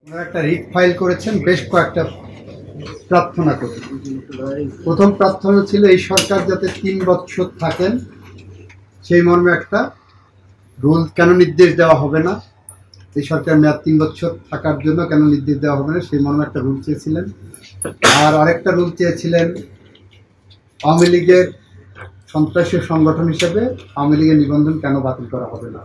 ওনারা একটা writ file করেছেন, বেশ কয়েকটা প্রার্থনা করি। প্রথম প্রার্থনা ছিল এই সরকার যাতে 3 বছর থাকেন, সেই মর্মে একটা রুল কেন নির্দেশ দেওয়া হবে না, এই সরকার মেয়াদ 3 বছর থাকার জন্য কেন নির্দেশ দেওয়া হবে না সেই মর্মে একটা রুল চেয়েছিলেন। আর আরেকটা রুল চেয়েছিলেন আওয়ামী লীগের সন্ত্রাসী সংগঠন হিসেবে আওয়ামী লীগের নিবন্ধন কেন বাতিল করা হবে না।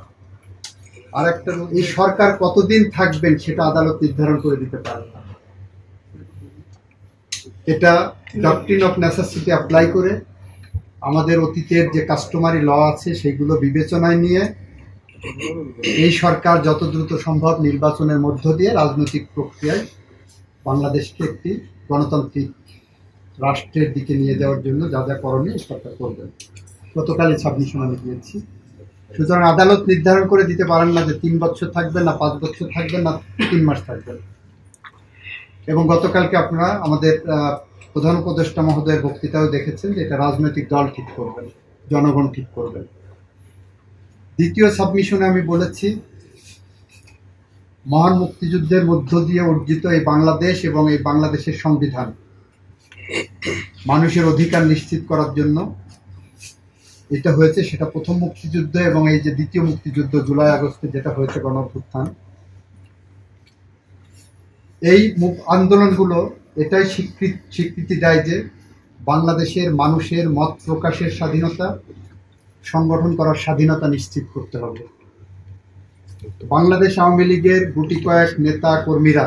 আর একটা রুল, এই সরকার কতদিন থাকবেন সেটা আদালত নির্ধারণ করে দিতে পারে না। এটা ডক্ট্রিন অফ নেসেসিটি অ্যাপ্লাই করে আমাদের অতীতের যে কাস্টমারি ল আছে সেগুলো বিবেচনায় নিয়ে এই সরকার যত দ্রুত সম্ভব নির্বাচনের মধ্য দিয়ে রাজনৈতিক প্রক্রিয়ায় বাংলাদেশকে একটি গণতান্ত্রিক রাষ্ট্রের দিকে নিয়ে যাওয়ার জন্য যা যা করণীয় সরকার করবেন। গতকালই সাবমিশন আমি দিয়েছি। সুতরাং আদালত নির্ধারণ করে দিতে পারেন না যে 3 বছর থাকবেন না 5 বছর থাকবেন না 3 মাস থাকবেন। এবং গতকালকে আপনারা আমাদের প্রধান উপদেষ্টা মহোদয়ের বক্তৃতাও দেখেছেন যে এটা রাজনৈতিক দল ঠিক করবেন, জনগণ ঠিক করবেন। দ্বিতীয় সাবমিশনে আমি বলেছি মহান মুক্তিযুদ্ধের মধ্য দিয়ে অর্জিত এই বাংলাদেশ এবং এই বাংলাদেশের সংবিধান মানুষের অধিকার নিশ্চিত করার জন্য এটা হয়েছে, সেটা প্রথম মুক্তিযুদ্ধ এবং এই যে দ্বিতীয় মুক্তিযুদ্ধ জুলাই আগস্টে যেটা হয়েছে গণঅভ্যুত্থান, এই আন্দোলনগুলো এটাই স্বীকৃতি দেয় যে বাংলাদেশের মানুষের মত প্রকাশের স্বাধীনতা, সংগঠন করার স্বাধীনতা নিশ্চিত করতে হবে। বাংলাদেশ আওয়ামী লীগের গুটি কয়েক নেতা কর্মীরা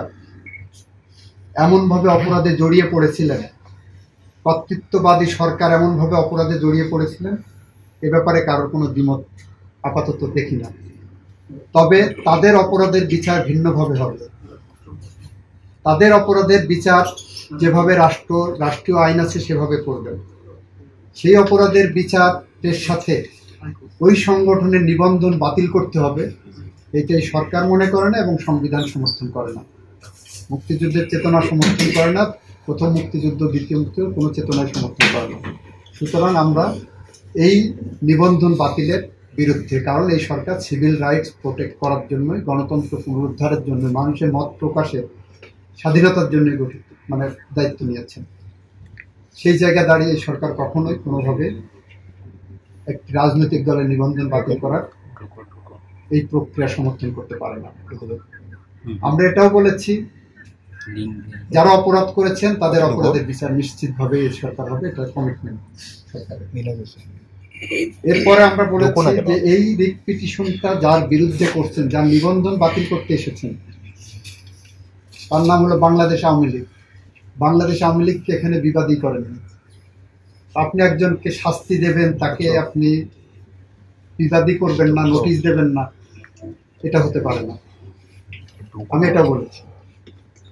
এমনভাবে অপরাধে জড়িয়ে পড়েছিলেন, কর্তৃত্ববাদী সরকার এমনভাবে অপরাধে জড়িয়ে পড়েছিলেন, এ ব্যাপারে কারোর কোনো দ্বিমত আপাতত দেখি না। তবে তাদের অপরাধের বিচার ভিন্নভাবে হবে। তাদের অপরাধের বিচার যেভাবে রাষ্ট্রীয় আইন আছে সেভাবে করবেন। সেই অপরাধের বিচারের সাথে ওই সংগঠনের নিবন্ধন বাতিল করতে হবে, এটাই সরকার মনে করে না এবং সংবিধান সমর্থন করে না। মুক্তিযুদ্ধের চেতনা সমর্থন করে না, প্রথম মুক্তিযুদ্ধ দ্বিতীয় মুক্তিযুদ্ধ কোনো চেতনায় সমর্থন করে না। সুতরাং আমরা এই নিবন্ধন বাতিলের বিরুদ্ধে, কারণ এই সরকার সিভিল রাইটস প্রোটেক্ট করার জন্যই, গণতন্ত্র পুনরুদ্ধারের জন্য, মানুষের মত প্রকাশের স্বাধীনতার জন্য গঠিত দায়িত্ব নিয়েছেন। সেই জায়গায় দাঁড়িয়ে এই সরকার কখনোই কোনোভাবে একটি রাজনৈতিক দলের নিবন্ধন বাতিল করার এই প্রক্রিয়া সমর্থন করতে পারে না। আমরা এটাও বলেছি যারা অপরাধ করেছেন তাদের অপরাধের বিচার নিশ্চিতভাবে এই সরকার হবে, এটা কমিটমেন্ট সরকারের। এরপরে আমরা বলেছি যে এই রিট পিটিশনটা যার বিরুদ্ধে করছেন, যার নিবন্ধন বাতিল করতে এসেছেন, তার নাম হলো বাংলাদেশ আওয়ামী লীগ। বাংলাদেশ আওয়ামী লীগকে এখানে বিবাদী করেন। আপনি একজনকে শাস্তি দেবেন, তাকে আপনি বিবাদী করবেন না, নোটিশ দেবেন না, এটা হতে পারে না। আমি এটা বলেছি।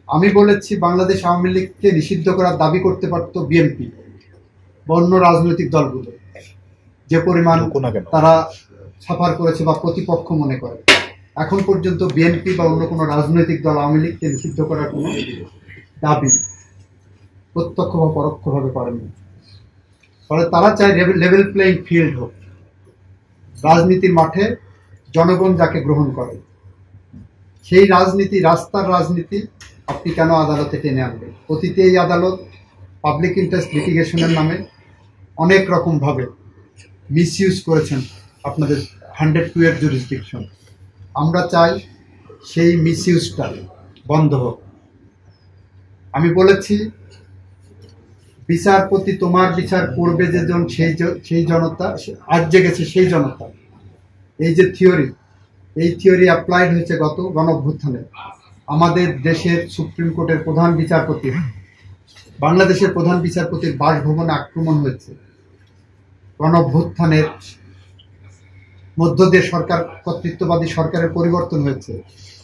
আমি বলেছি বাংলাদেশ আওয়ামী লীগকে নিষিদ্ধ করার দাবি করতে পারত বিএনপি বা অন্য রাজনৈতিক দলগুলো, যে পরিমাণ তারা সাফার করেছে বা প্রতিপক্ষ মনে করে। এখন পর্যন্ত বিএনপি বা অন্য কোনো রাজনৈতিক দল আওয়ামী লীগকে নিষিদ্ধ করার কোনো দাবি প্রত্যক্ষ বা পরোক্ষভাবে করেনি। ফলে তারা চায় লেভেল প্লেইং ফিল্ড হোক, রাজনীতির মাঠে জনগণ যাকে গ্রহণ করে সেই রাজনীতি, রাস্তার রাজনীতি আপনি কেন আদালতে টেনে আনবেন? অতীতে এই আদালত পাবলিক ইন্টারেস্ট লিটিগেশনের নামে অনেক রকমভাবে মিসইউজ করেছেন আপনাদের 102 এর জুরিসডিকশন। আমরা চাই সেই মিসইউজটা বন্ধ হোক। আমি বলেছি বিচারপতি তোমার বিচার করবে যেজন, সেই জনতা আজ জেগেছে, সেই জনতা। এই যে থিওরি, এই থিওরি অ্যাপ্লাইড হয়েছে গত গণঅভ্যুত্থানে। আমাদের দেশের সুপ্রিম কোর্টের প্রধান বিচারপতি, বাংলাদেশের প্রধান বিচারপতির বাসভবনে আক্রমণ হয়েছে। গণঅভ্যুত্থানের মধ্য দিয়ে সরকার, কর্তৃত্ববাদী সরকারের পরিবর্তন হয়েছে।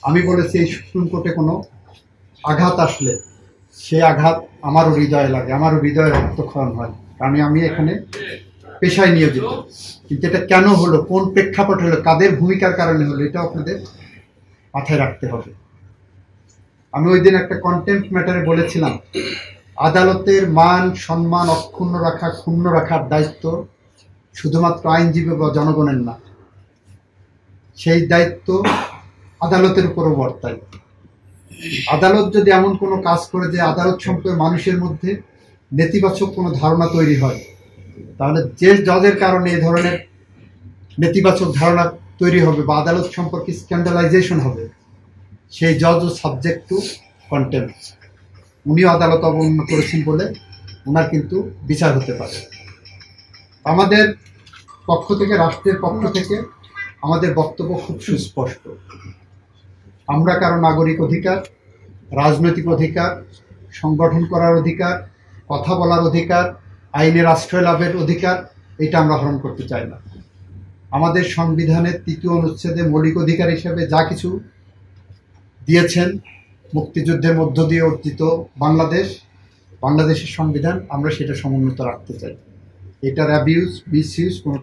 আমি বলেছি এই সুপ্রিম কোর্টে কোনো আঘাত আসলে সেই আঘাত আমারও হৃদয়ে লাগে, আমারও হৃদয়ে রক্তক্ষরণ হয়, কারণ আমি এখানে পেশায় নিয়োজিত। কিন্তু এটা কেন হলো, কোন প্রেক্ষাপট হলো, কাদের ভূমিকার কারণে হলো, এটা আপনাদের মাথায় রাখতে হবে। আমি ওই দিন একটা কন্টেম্পট ম্যাটারে বলেছিলাম আদালতের মান সম্মান অক্ষুণ্ণ রাখা, ক্ষুণ্ণ রাখার দায়িত্ব শুধুমাত্র আইনজীবী বা জনগণের না, সেই দায়িত্ব আদালতের উপরও বর্তায়। আদালত যদি এমন কোনো কাজ করে যে আদালত সম্পর্কে মানুষের মধ্যে নেতিবাচক কোনো ধারণা তৈরি হয়, তাহলে যে জজের কারণে এই ধরনের নেতিবাচক ধারণা তৈরি হবে বা আদালত সম্পর্কে স্ক্যান্ডালাইজেশন হবে, সেই জজ ও সাবজেক্ট টু কন্টেম্পট। উনিও আদালত অবমাননা করেছেন বলে ওনার কিন্তু বিচার হতে পারে। আমাদের পক্ষ থেকে, রাষ্ট্রের পক্ষ থেকে আমাদের বক্তব্য খুব সুস্পষ্ট। আমরা কারো নাগরিক অধিকার, রাজনৈতিক অধিকার, সংগঠন করার অধিকার, কথা বলার অধিকার, আইনের আশ্রয় লাভের অধিকার, এটা আমরা হরণ করতে চাই না। আমাদের সংবিধানের ৩য় অনুচ্ছেদে মৌলিক অধিকার হিসেবে যা কিছু দিয়েছেন মুক্তিযুদ্ধের মধ্য দিয়ে অর্জিত বাংলাদেশের সংবিধান, আমরা সেটা সমুন্নত রাখতে চাই। এটার অ্যাবিউজ, মিসইউজ কোনো